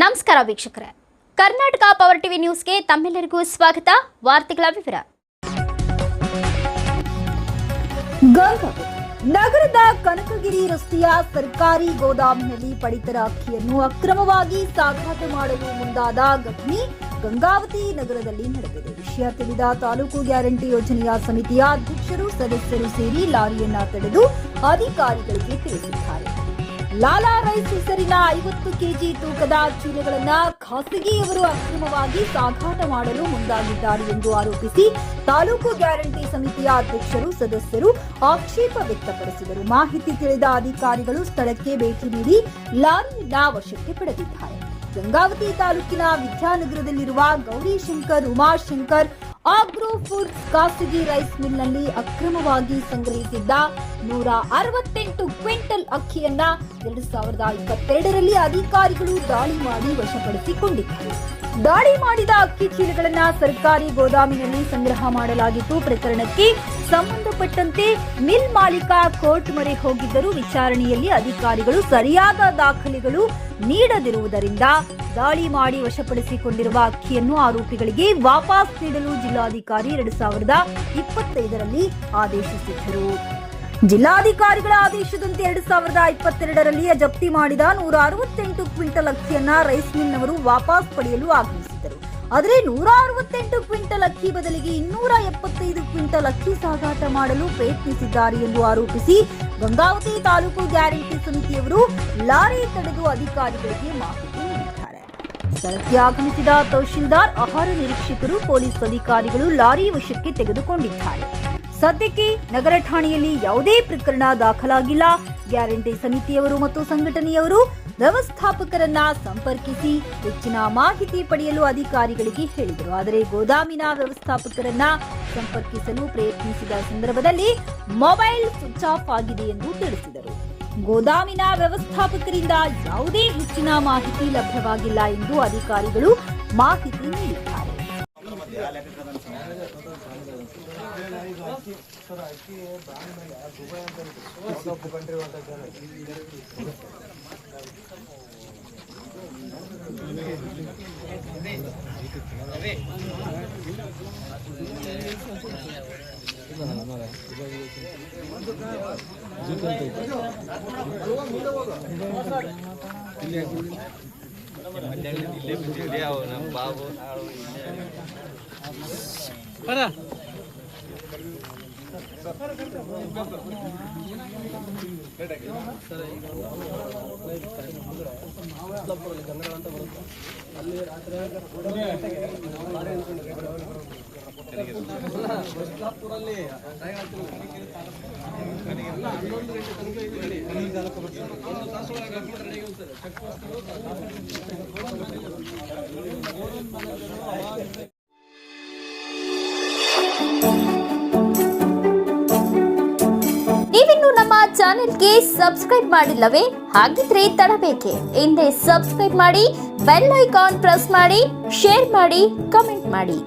ನಮಸ್ಕಾರ ವೀಕ್ಷಕರೇ, Karnataka power TV ನ್ಯೂಸ್ಗೆ ತಮ್ಮೆಲ್ಲರಿಗೂ ಸ್ವಾಗತ. ವಾರ್ತೆಗಳ ವಿವರ. ನಗರದ ಕನಕಗಿರಿ ರಸ್ತೆಯ ಸರ್ಕಾರಿ ಗೋದಾಮಿನಲ್ಲಿ ಪಡಿತರ ಅಕ್ಕಿಯನ್ನು ಅಕ್ರಮವಾಗಿ ಸಾಗಾಟ ಮಾಡಲು ಮುಂದಾದ ಘಟನೆ ಗಂಗಾವತಿ ನಗರದಲ್ಲಿ ನಡೆದಿದೆ. ವಿಷಯ ತಿಳಿದ ತಾಲೂಕು ಗ್ಯಾರಂಟಿ ಯೋಜನೆಯ ಸಮಿತಿಯ ಅಧ್ಯಕ್ಷರು ಸದಸ್ಯರು ಸೇರಿ ಲಾರಿಯನ್ನ ತಡೆದು ಅಧಿಕಾರಿಗಳಿಗೆ ತಿಳಿಸಿದ್ದಾರೆ. ಲಾಲಾ ರೈಸ್ ಹೆಸರಿನ 50 ಕೆಜಿ ತೂಕದ ಚೀಲಗಳನ್ನು ಖಾಸಗಿಯವರು ಅಕ್ರಮವಾಗಿ ಸಾಗಾಟ ಮಾಡಲು ಮುಂದಾಗಿದ್ದಾರೆ ಎಂದು ಆರೋಪಿಸಿ ತಾಲೂಕು ಗ್ಯಾರಂಟಿ ಸಮಿತಿಯ ಅಧ್ಯಕ್ಷರು ಸದಸ್ಯರು ಆಕ್ಷೇಪ ವ್ಯಕ್ತಪಡಿಸಿದರು. ಮಾಹಿತಿ ತಿಳಿದ ಅಧಿಕಾರಿಗಳು ಸ್ಥಳಕ್ಕೆ ಭೇಟಿ ನೀಡಿ ಲಾರಿಯನ್ನ ವಶಕ್ಕೆ ಪಡೆದಿದ್ದಾರೆ. ಗಂಗಾವತಿ ತಾಲೂಕಿನ ವಿದ್ಯಾನಗರದಲ್ಲಿರುವ ಗೌರಿಶಂಕರ್ ಉಮಾಶಂಕರ್ ಆಗ್ರೋ ಫುಡ್ಸ್ ಖಾಸಗಿ ರೈಸ್ ಮಿಲ್ನಲ್ಲಿ ಅಕ್ರಮವಾಗಿ ಸಂಗ್ರಹಿಸಿದ್ದ 168 ಕ್ವಿಂಟಲ್ ಅಕ್ಕಿಯನ್ನ 2022ರಲ್ಲಿ ಅಧಿಕಾರಿಗಳು ದಾಳಿ ಮಾಡಿ ವಶಪಡಿಸಿಕೊಂಡಿದ್ದಾರೆ. ದಾಳಿ ಮಾಡಿದ ಅಕ್ಕಿ ಚೀಲಗಳನ್ನ ಸರ್ಕಾರಿ ಗೋದಾಮಿನಲ್ಲಿ ಸಂಗ್ರಹ ಮಾಡಲಾಗಿತ್ತು. ಪ್ರಕರಣಕ್ಕೆ ಸಂಬಂಧಪಟ್ಟಂತೆ ಮಿಲ್ ಮಾಲೀಕ ಕೋರ್ಟ್ ಮೊರೆ ಹೋಗಿದ್ದರೂ ವಿಚಾರಣೆಯಲ್ಲಿ ಅಧಿಕಾರಿಗಳು ಸರಿಯಾದ ದಾಖಲೆಗಳು ನೀಡದಿರುವುದರಿಂದ ದಾಳಿ ಮಾಡಿ ವಶಪಡಿಸಿಕೊಂಡಿರುವ ಅಕ್ಕಿಯನ್ನು ಆರೋಪಿಗಳಿಗೆ ವಾಪಸ್ ನೀಡಲು ಜಿಲ್ಲಾಧಿಕಾರಿ 2025ರಲ್ಲಿ ಆದೇಶಿಸಿದ್ದರು. ಜಿಲ್ಲಾಧಿಕಾರಿಗಳ ಆದೇಶದಂತೆ 2022ರಲ್ಲಿ ಜಪ್ತಿ ಮಾಡಿದ 168 ಕ್ವಿಂಟಲ್ ಅಕ್ಕಿಯನ್ನ ರೈಸ್ ಮಿಲ್ನವರು ವಾಪಸ್ ಪಡೆಯಲು ಆಗಮಿಸಿದ್ದರು. ಆದರೆ 168 ಕ್ವಿಂಟಲ್ ಅಕ್ಕಿ ಬದಲಿಗೆ 275 ಕ್ವಿಂಟಲ್ ಅಕ್ಕಿ ಸಾಗಾಟ ಮಾಡಲು ಪ್ರಯತ್ನಿಸಿದ್ದಾರೆ ಎಂದು ಆರೋಪಿಸಿ ಗಂಗಾವತಿ ತಾಲೂಕು ಗ್ಯಾರಂಟಿ ಸಮಿತಿಯವರು ಲಾರಿ ತಡೆದು ಅಧಿಕಾರಿಗಳಿಗೆ ಮಾಹಿತಿ ನೀಡಿದ್ದಾರೆ. ಸ್ಥಳಕ್ಕೆ ಆಗಮಿಸಿದ ತಹಶೀಲ್ದಾರ್, ಆಹಾರ ನಿರೀಕ್ಷಕರು, ಪೊಲೀಸ್ ಅಧಿಕಾರಿಗಳು ಲಾರಿ ವಶಕ್ಕೆ ತೆಗೆದುಕೊಂಡಿದ್ದಾರೆ. ಸದ್ಯಕ್ಕೆ ನಗರ ಠಾಣೆಯಲ್ಲಿ ಯಾವುದೇ ಪ್ರಕರಣ ದಾಖಲಾಗಿಲ್ಲ. ಗ್ಯಾರಂಟಿ ಸಮಿತಿಯವರು ಮತ್ತು ಸಂಘಟನೆಯವರು ವ್ಯವಸ್ಥಾಪಕರನ್ನ ಸಂಪರ್ಕಿಸಿ ಹೆಚ್ಚಿನ ಮಾಹಿತಿ ಪಡೆಯಲು ಅಧಿಕಾರಿಗಳಿಗೆ ಹೇಳಿದರು. ಆದರೆ ಗೋದಾಮಿನ ವ್ಯವಸ್ಥಾಪಕರನ್ನ ಸಂಪರ್ಕಿಸಲು ಪ್ರಯತ್ನಿಸಿದ ಸಂದರ್ಭದಲ್ಲಿ ಮೊಬೈಲ್ ಸ್ವಿಚ್ ಆಫ್ ಆಗಿದೆ ಎಂದು ತಿಳಿಸಿದರು. ಗೋದಾಮಿನ ವ್ಯವಸ್ಥಾಪಕರಿಂದ ಯಾವುದೇ ಹೆಚ್ಚಿನ ಮಾಹಿತಿ ಲಭ್ಯವಾಗಿಲ್ಲ ಎಂದು ಅಧಿಕಾರಿಗಳು ಮಾಹಿತಿ ನೀಡಿದ್ದಾರೆ. ನೀವಿನ್ನು ನಮ್ಮ ಚಾನೆಲ್ಗೆ ಸಬ್ಸ್ಕ್ರೈಬ್ ಮಾಡಿಲ್ಲವೇ? ಹಾಗಿದ್ರೆ ತಡಬೇಕೆ? ಹಿಂದೆ ಸಬ್ಸ್ಕ್ರೈಬ್ ಮಾಡಿ, ಬೆಲ್ ಐಕಾನ್ ಪ್ರೆಸ್ ಮಾಡಿ, ಶೇರ್ ಮಾಡಿ, ಕಮೆಂಟ್ ಮಾಡಿ.